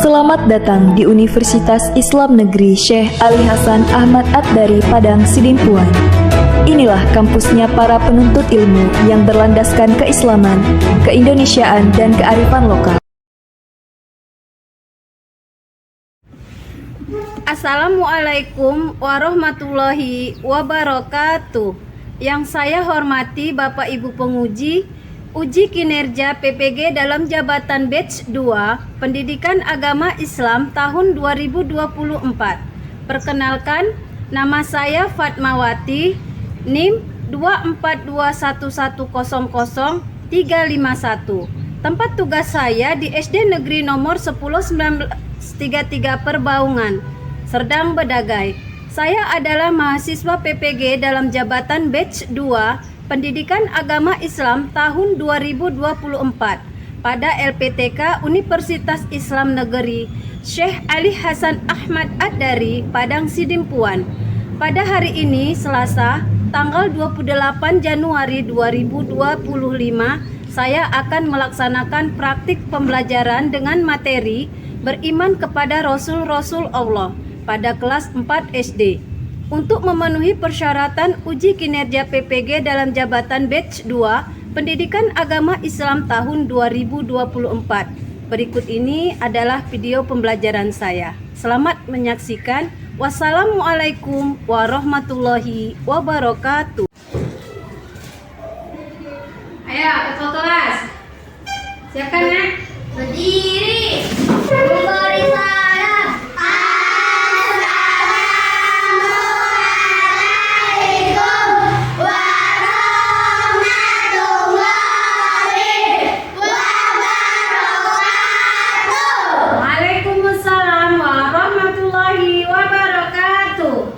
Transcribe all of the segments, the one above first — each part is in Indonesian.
Selamat datang di Universitas Islam Negeri Syekh Ali Hasan Ahmad At-Dari Padang Sidimpuan. Inilah kampusnya para penuntut ilmu yang berlandaskan keislaman, keindonesiaan, dan kearifan lokal. Assalamualaikum warahmatullahi wabarakatuh. Yang saya hormati Bapak Ibu penguji uji kinerja PPG dalam jabatan batch 2 Pendidikan Agama Islam tahun 2024. Perkenalkan, nama saya Fatmawati, NIM 24211000351. Tempat tugas saya di SD Negeri nomor 10/1933 Perbaungan, Serdang Bedagai. Saya adalah mahasiswa PPG dalam jabatan batch 2 Pendidikan Agama Islam tahun 2024 pada LPTK Universitas Islam Negeri Syekh Ali Hasan Ahmad At-Dari Padang Sidimpuan. Pada hari ini Selasa tanggal 28 Januari 2025 saya akan melaksanakan praktik pembelajaran dengan materi beriman kepada Rasul-Rasul Allah pada kelas 4 SD. Untuk memenuhi persyaratan uji kinerja PPG dalam jabatan batch 2 Pendidikan Agama Islam tahun 2024. Berikut ini adalah video pembelajaran saya. Selamat menyaksikan. Wassalamualaikum warahmatullahi wabarakatuh. Ayo, ketua kelas. Siapkan ya. Berdiri. Memberi salam. Waalaikumsalam warahmatullahi wabarakatuh.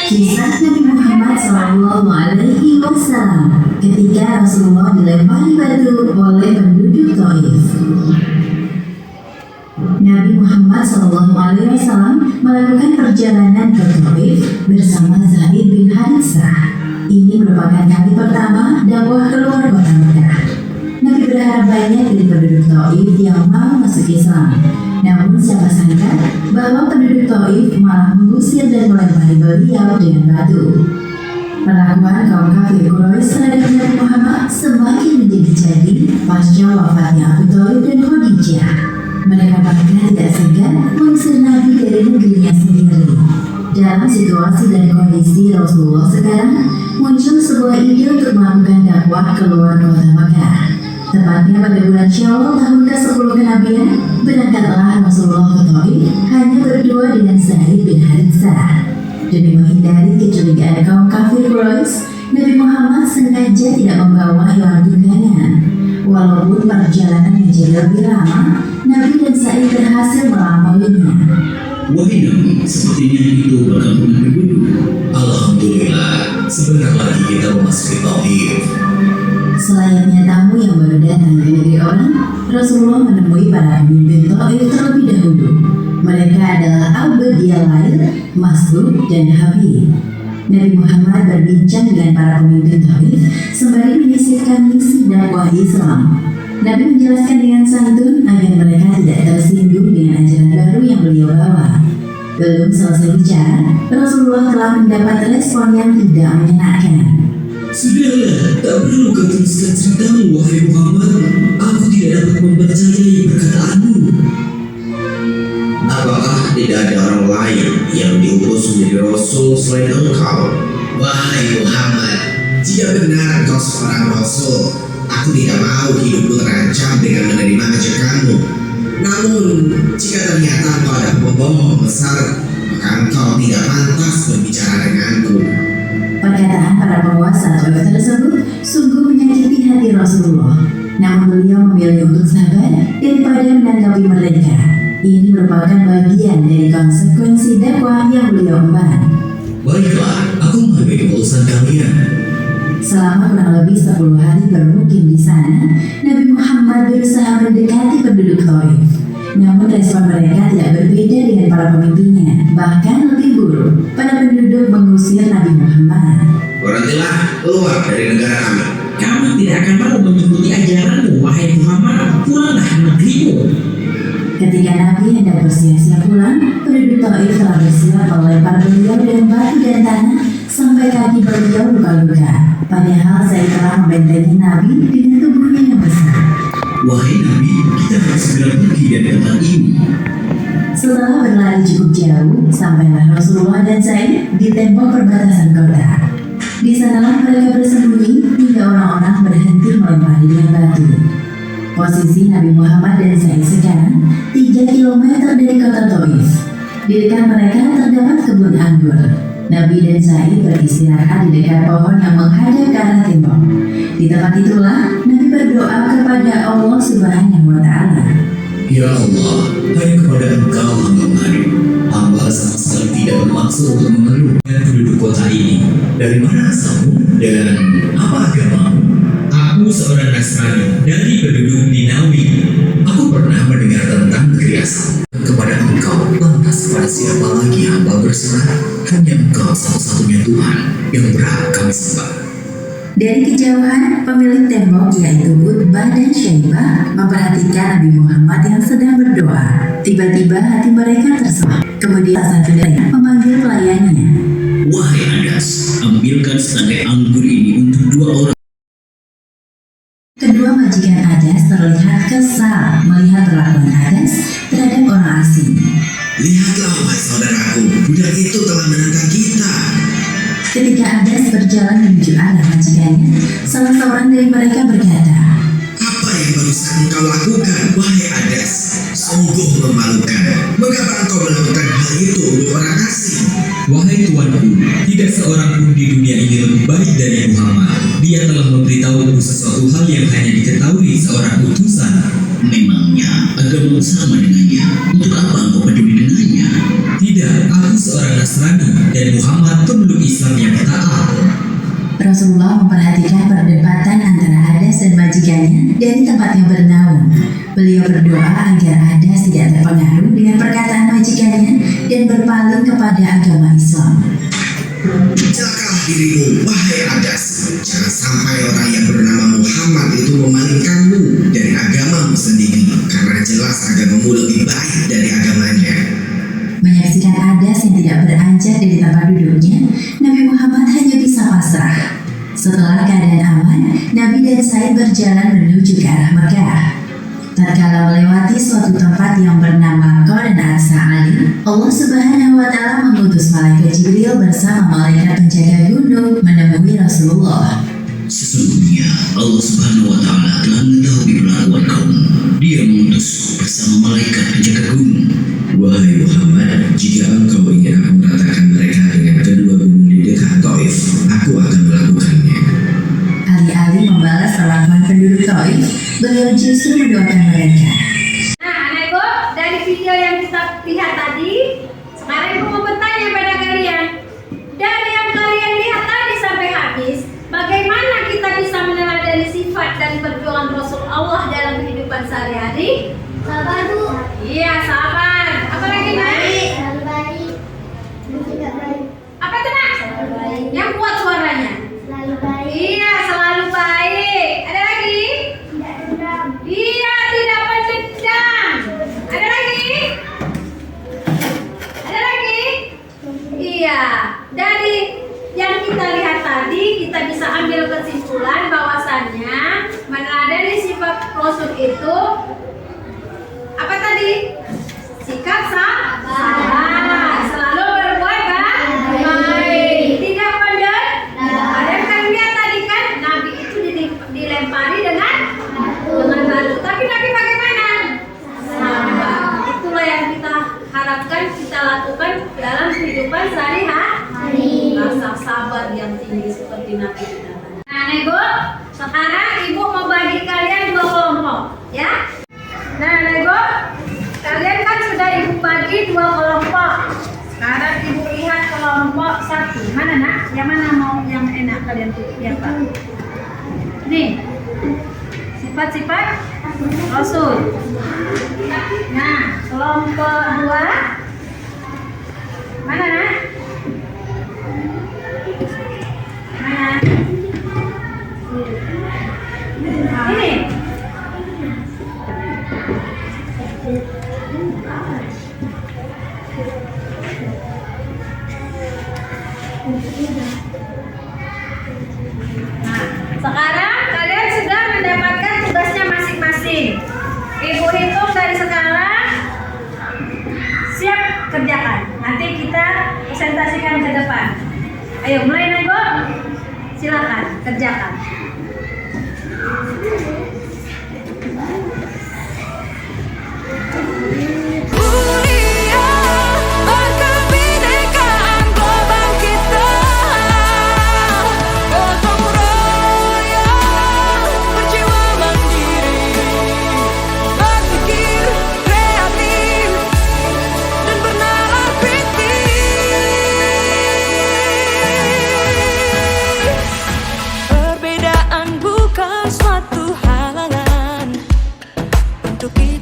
Kisah Nabi Muhammad SAW ketika Rasulullah dilempari batu oleh penduduk Taif. Nabi Muhammad SAW melakukan perjalanan ke Taif bersama Zaid bin Haritsah. Ini merupakan kali pertama dakwah keluar kota Mekah. Nabi berharap banyak dari penduduk Taif yang mau masuk Islam. Namun siapa sangka bahwa penduduk Taif malah mengusir dan melempari beliau dengan batu. Perlakuan kaum kafir Quraisy terhadap Nabi Muhammad semakin menjadi-jadi pasca wafatnya Abu Thalib dan Khadijah. Mereka bahkan tidak segan mengusir Nabi dari negerinya sendiri. Dalam situasi dan kondisi Rasulullah sekarang, muncul sebuah ide untuk melakukan dakwah keluar kota Mekah. Tepatnya pada bulan Syawal tahun ke-10 kenabian, berangkatlah Rasulullah ke Taif hanya berdua dengan Zaid bin Haritsah. Demi menghindari kecurigaan kaum kafir Quraisy, Nabi Muhammad sengaja tidak membawa hewan tunggangan. Walaupun perjalanan menjadi lebih lama, Nabi dan Zaid berhasil melampauinya. Wahai Nabi, sepertinya itu perkampungan penduduk. Alhamdulillah, sebentar lagi kita memasuki Taif. Selayaknya tamu yang baru datang ke negeri orang, Rasulullah menemui para pemimpin Taif terlebih dahulu. Mereka adalah Abu Dialail, Mas'ud, dan Habib. Nabi Muhammad berbincang dengan para pemimpin Taif sembari menyisihkan misi dakwah Islam. Nabi menjelaskan dengan santun agar mereka tidak tersinggung dengan ajaran baru yang beliau bawa. Belum selesai bicara, Rasulullah telah mendapat respon yang tidak menyenangkan. Sudahlah, tak perlu kau teruskan ceritamu, wahai Muhammad. Aku tidak dapat mempercayai perkataanmu. Apakah tidak ada orang lain yang diutus menjadi Rasul selain engkau? Wahai Muhammad, jika benar engkau seorang Rasul, aku tidak mau hidupku terancam dengan menerima ajakanmu. Namun, jika ternyata engkau ada pembohong besar, maka engkau tidak pantas berbicara denganku. Perkataan para penguasa Taif tersebut sungguh menyakiti hati Rasulullah. Namun beliau memilih untuk sabar daripada menanggapi mereka. Ini merupakan bagian dari konsekuensi dakwah yang beliau emban. Baiklah, aku mengambil urusan kalian. Selama kurang lebih 10 hari bermukim di sana, Nabi Muhammad berusaha mendekati penduduk Taif. Namun respon mereka tidak berbeda dengan para pemimpinnya. Bahkan lebih buruk, para penduduk mengusir Nabi Muhammad. Berhentilah, keluar dari negara kami. Kami tidak akan mau mengikuti ajaranmu, wahai Muhammad. Pulanglah ke negerimu. Ketika Nabi hendak bersiap-siap pulang, penduduk Taif telah bersiap melempar beliau dengan batu dan tanah sampai kaki beliau luka-luka. Padahal saya telah membentengi Nabi dengan tubuhnya yang besar. Wahai Nabi, kita harus segera pergi dari tempat ini. Setelah berlari cukup jauh, sampailah Rasulullah dan Zaid di tembok perbatasan kota. Di sanalah mereka bersembunyi hingga orang-orang berhenti melempari dengan batu. Posisi Nabi Muhammad dan Zaid sekarang 3 km dari kota Taif. Di dekat mereka terdapat kebun anggur. Nabi dan Zaid beristirahat di dekat pohon yang menghadap ke arah tembok. Di tempat itulah Nabi berdoa kepada Allah Subhanahu wa Ta'ala. Ya Allah, hanya kepada Engkau hamba mengadu. Hamba sama sekali tidak bermaksud untuk mengeluh penduduk kota ini. Dari mana asalmu dan apa agamamu? Aku seorang Nasrani dari penduduk Ninawi. Aku pernah mendengar tentang negeri asal. Kepada Engkau, lantas kepada siapa lagi hamba berserah? Hanya Engkau satu-satunya Tuhan yang berhak kami sembah. Dari kejauhan, pemilik tembok yaitu Utbah dan Syaibah memperhatikan Nabi Muhammad yang sedang berdoa. Tiba-tiba hati mereka tersentuh. Kemudian salah satu dari mereka memanggil pelayannya. Wahai Adas, ambilkan setangkai anggur ini untuk 2 orang. Kedua majikan Adas terlihat kesal melihat perlakuan Adas terhadap orang asing. Lihatlah, wahai saudaraku, budak itu telah menentang kita. Ketika Adas berjalan menuju arah majikannya, salah seorang dari mereka berkata, Apa Apa yang barusan engkau lakukan, wahai Adas? Sungguh memalukan. Mengapa engkau melakukan hal itu untuk orang asing? Wahai tuanku, tidak seorang pun di dunia ini lebih baik dari Muhammad. Dia telah memberitahuku sesuatu hal yang hanya diketahui seorang utusan. Memangnya agama sama dengannya. Untuk apa engkau peduli dengannya? Tidak, aku seorang Nasrani dan Muhammad pemeluk Islam yang taat. Rasulullah memperhatikan perdebatan antara Adas dan majikannya dari tempat yang bernaung. Beliau berdoa agar Adas tidak terpengaruh dengan perkataan majikannya dan berpaling kepada agama Islam. Celakalah dirimu, wahai Adas. Jangan sampai orang yang bernama Muhammad itu memalingkanmu dari agamamu sendiri, karena jelas agamamu lebih baik dari agamanya. Menyaksikan Adas yang tidak beranjak dari tempat duduknya, Nabi Muhammad hanya bisa pasrah. Setelah keadaan aman, Nabi dan Said berjalan menuju ke arah Mekah. Tatkala melewati suatu tempat yang bernama Qarn As-Sa'ali, Allah Subhanahu wa Ta'ala mengutus malaikat Jibril bersama malaikat penjaga gunung menemui Rasulullah. Sesungguhnya Allah Subhanahu wa Ta'ala telah mengetahui perlakuan kaum. Dia mengutus bersama malaikat penjaga gunung. Wahai Muhammad, jika engkau ingin aku meratakan mereka dengan kedua gunung di dekat Taif, aku akan melakukannya. Alih-alih membalas perlakuan penduduk Taif, beliau justru mendoakan mereka. Nah, anak ibu, dari video yang kita lihat tadi, sekarang ibu mau bertanya pada kalian. Dari yang kalian lihat tadi sampai habis, bagaimana kita bisa meneladani sifat dan perjuangan Rasul Allah dalam kehidupan sehari-hari? Sabar, Bu. Iya, sabar. Apa lagi, Nak? Baik. Selalu baik. Tidak baik. Apa itu, Nak? Selalu baik. Yang kuat suaranya. Selalu baik. Iya, selalu baik. Ada lagi? Tidak dendam. Iya, tidak pendendam. Ada lagi? Ada lagi? Iya, dari yang kita lihat tadi, kita bisa ambil kesimpulan bahwasannya meneladani sifat Rasul itu apa tadi? Sikap sabar, selalu berbuat baik, tidak pendendam. Ada yang kalian lihat tadi kan, Nabi itu dilempari dengan batu, tapi Nabi bagaimana? Sabar. Itulah yang kita harapkan kita lakukan dalam kehidupan sehari-hari. Rasa sabar yang tinggi seperti Nabi kita. Nah, Ibu, sekarang Ibu mau bagi kalian dua kelompok, ya? Nah, Ibu, kalian kan sudah Ibu bagi dua kelompok. Sekarang Ibu lihat kelompok satu. Mana, Nak? Yang mana mau yang enak kalian tuh? Ya, Pak. Nih, sifat-sifat Rasul. Nah, kelompok dua. Mana, Nak? Mana? Ini. Nah, sekarang kalian sudah mendapatkan tugasnya masing-masing. Ibu hitung dari sekarang. Siap kerjakan. Nanti kita presentasikan ke depan. Ayo mulai, Ibu. Silakan kerjakan.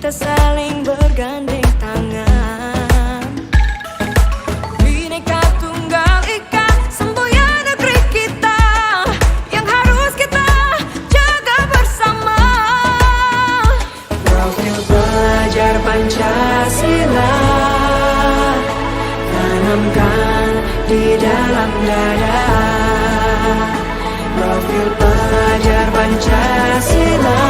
Saling bergandeng tangan, Bhinneka Tunggal Ika, semboyan negeri kita yang harus kita jaga bersama. Profil pelajar Pancasila tanamkan di dalam dada. Profil pelajar Pancasila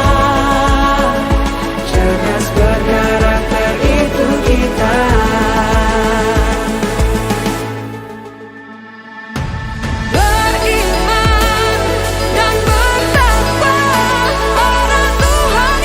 cerdas berkarakter itu kita. Beriman dan bertakwa pada Tuhan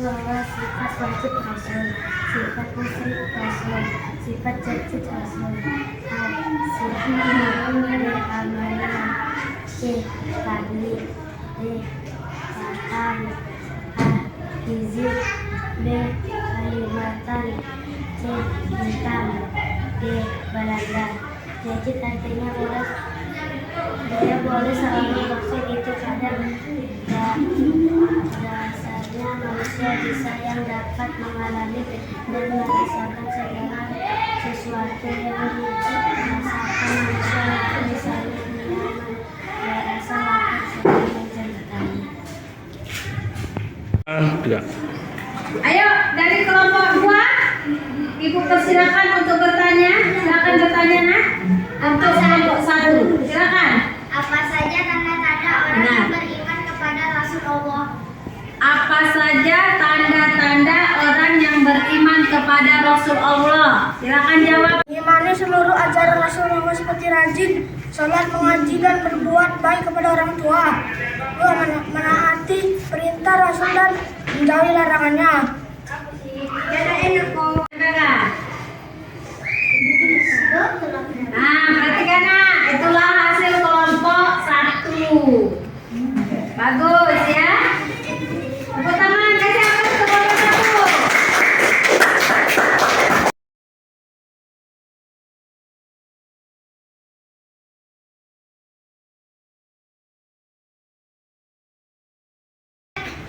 bahwa sifat wajib Rasul, sifat musyrik Rasul, sifat cacat Rasul. A. Sifat ma'amil amalan. C. Tadli. D. Fatan. A. Hizib. B. Kalimatan. C. Bintang. D. Balada. Jadi artinya dia boleh selalu maksud itu kadang dasarnya manusia bisa yang dapat mengalami dan merasakan segala sesuatu yang dirasakan manusia, misalnya nyaman, merasa lapar, sedih, menceritakan. Ayo dari kelompok 2, Ibu persilakan untuk bertanya. Silakan bertanya, Nak. Untuk kelompok 1, silakan. Apa saja tanda-tanda orang yang beriman kepada Rasulullah? Apa saja tanda-tanda orang yang beriman kepada Rasulullah? Silakan jawab. Mengimani seluruh ajaran Rasulullah seperti rajin, sholat, mengaji, dan berbuat baik kepada orang tua. 2. Menaati perintah Rasul dan menjauhi larangannya. Nah, perhatikan, Nak. Itulah hasil kelompok 1. Bagus ya. Tepuk tangan, kasih aplaus untuk kelompok 1.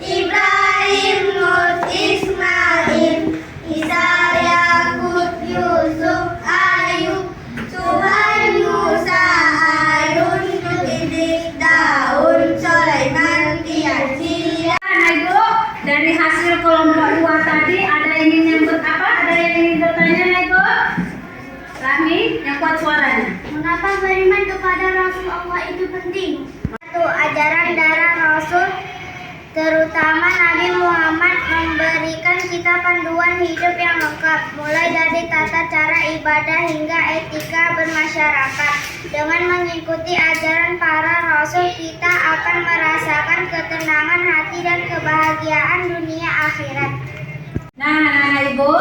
Ibrahim, Lut, Ismail, Isa, Yakub, Yusuf, Ayub, Tuhan, Musa, Harun, Idris, Daud, Sulaiman, Yasin. Nah, Ibu, dari hasil kelompok 2 tadi ada yang ingin apa? Ada yang ingin bertanya, Ibu? Rahmi, yang kuat suaranya. Mengapa beriman kepada Rasulullah itu penting? 1. Ajaran darah Rasul, terutama Nabi Muhammad, memberikan kita panduan hidup yang lengkap, mulai dari tata cara ibadah hingga etika bermasyarakat. Dengan mengikuti ajaran para rasul, kita akan merasakan ketenangan hati dan kebahagiaan dunia akhirat. Nah, Ibu,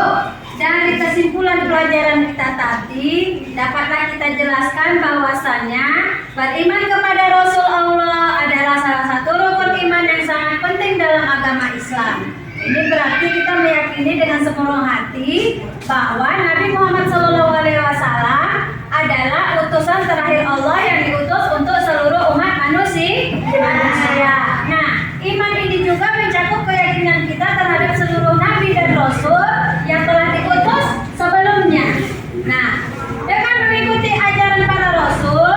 dari kesimpulan pelajaran kita tadi, dapatlah kita jelaskan bahwasannya beriman kepada Rasulullah adalah salah satu rukun iman yang sangat penting dalam agama Islam. Ini berarti kita meyakini dengan sepenuh hati bahwa Nabi Muhammad SAW adalah utusan terakhir Allah yang diutus untuk seluruh umat manusia. Nah, iman ini juga mencakup keyakinan kita terhadap seluruh nabi dan rasul yang telah diutus sebelumnya. Nah, dengan mengikuti ajaran para rasul,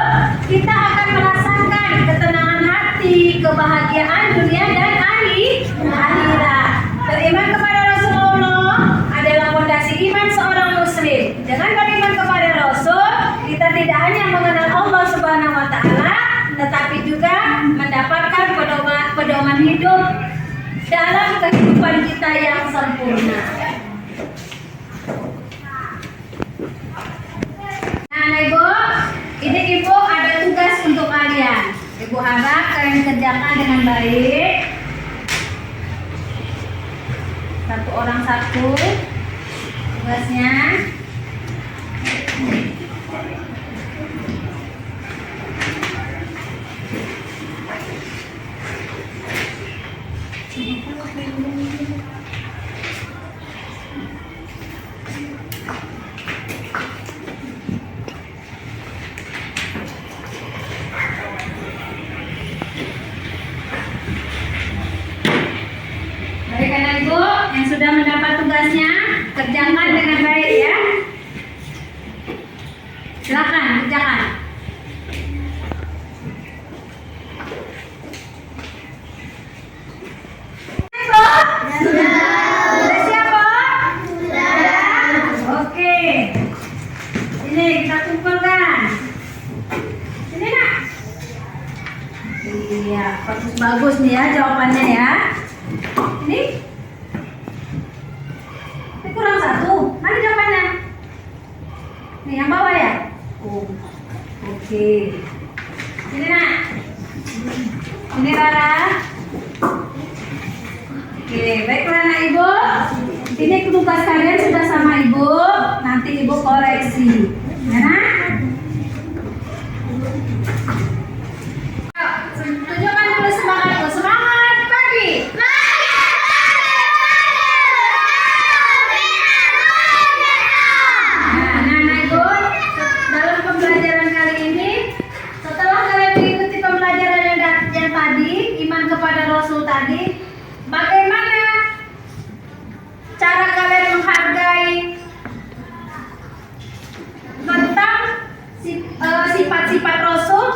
kita akan merasakan ketenangan hati, kebahagiaan dunia dan akhirat. Beriman kepada Rasulullah adalah fondasi iman seorang muslim. Dengan beriman kepada Rasul, kita tidak hanya mengenal Allah Subhanahu wa Ta'ala, tetapi juga mendapatkan pedoman hidup dalam kehidupan kita yang sempurna. Nah, Ibu, ini Ibu ada tugas untuk kalian. Ibu harap kalian kerjakan dengan baik. Satu orang satu tugasnya. Baik, anak Ibu yang sudah mendapat tugasnya, kerjakan dengan baik ya. Silakan kerjakan. Sudah siap, Bu? Oke. Ini kita kumpulkan. Sini, Nak. Iya, bagus nih ya jawabannya ya. Ini kurang satu. Mana jawabannya? Nih yang bawah ya. Oh, oke. Ini, Nak. Ini Rara. Oke, baiklah anak ibu. Ini tugas kalian sudah sama ibu. Nanti ibu koreksi. Ya, nak? Tunjukkan dulu semangatku. Semangat pagi. Nah, anak ibu, dalam pembelajaran kali ini, setelah kalian mengikuti pembelajaran yang tadi, iman kepada Rasul tadi, bagaimana cara kalian menghargai tentang sifat-sifat Rasul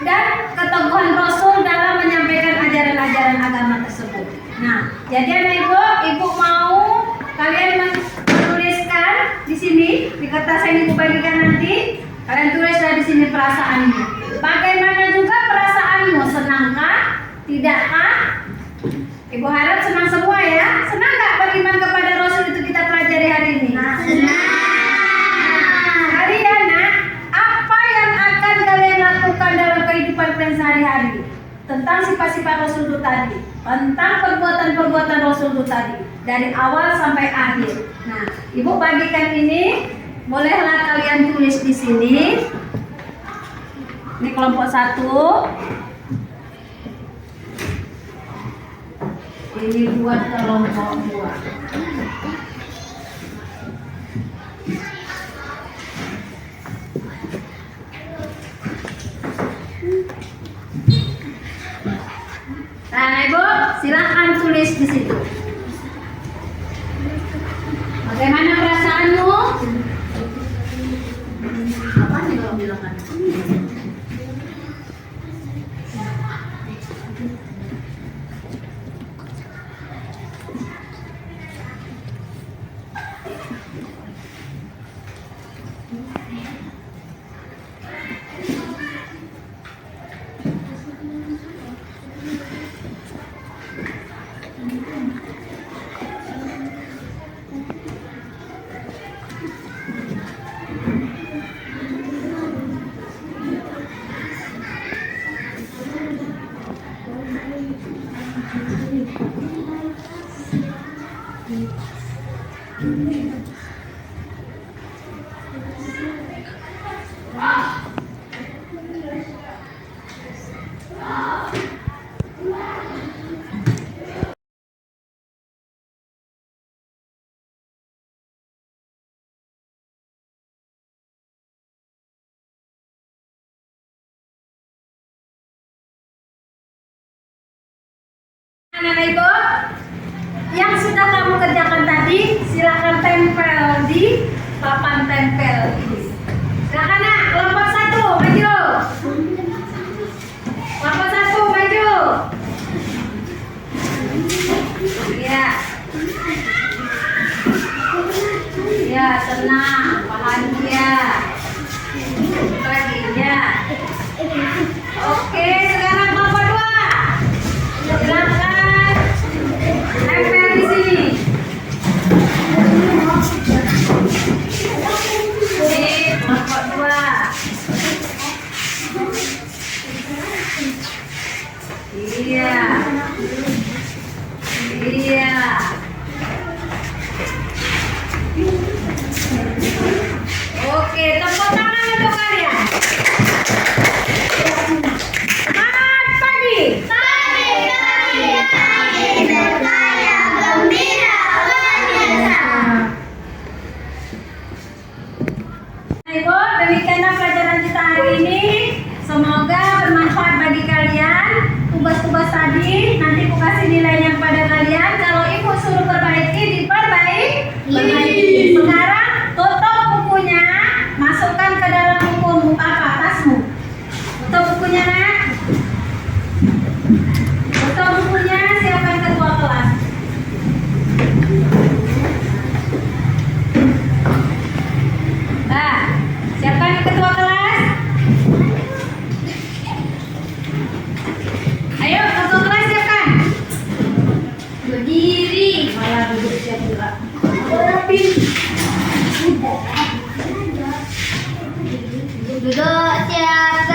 dan keteguhan Rasul dalam menyampaikan ajaran-ajaran agama tersebut. Nah, jadi anak ibu mau kalian menuliskan di sini di kertas yang ibu bagikan nanti. Kalian tulislah di sini perasaanmu. Bagaimana juga perasaanmu? Senangkah? Tidakkah? Ibu harap senang semua ya. Senang nggak beriman kepada Rasul itu kita pelajari hari ini? Senang. Kalian nak, apa yang akan kalian lakukan dalam kehidupan kalian sehari-hari? Tentang sifat-sifat Rasul itu tadi, tentang perbuatan-perbuatan Rasul itu tadi, dari awal sampai akhir. Nah, ibu bagikan ini, bolehlah kalian tulis di sini. Ini kelompok 1. Ini buat kelompok 2. Nah, ibu, silahkan tulis di situ. Bagaimana perasaanmu? Apa nih kalau bilang kan? Anak ibu, yang sudah kamu kerjakan tadi, silakan tempel di papan tempel ini. Silakan nak, kelompok 1 maju. Kelompok 1 maju. Iya. Ya, tenang, bahagia. Lagi ya. Oke, sekarang kelompok 2. Silakan. Tempel di sini. Ini kelompok 2. Iya. Iya. Oke, tepuk tangan untuk kalian. Selamat pagi. Ibu, demikianlah pelajaran kita hari ini. Semoga bermanfaat bagi kalian. Tugas-tugas tadi nanti aku kasih nilainya kepada kalian. Kalau ibu suruh perbaiki, diperbaiki. Sekarang tutup bukunya, masukkan ke dalam buku tasmu. Tutup bukunya, nak. Tutup bukunya, siapkan ketua kelas. Nah, siapkan ketua kelas. Ayo, ketua kelas siapkan. Berdiri. Malah duduk siap pula. Duduk siap.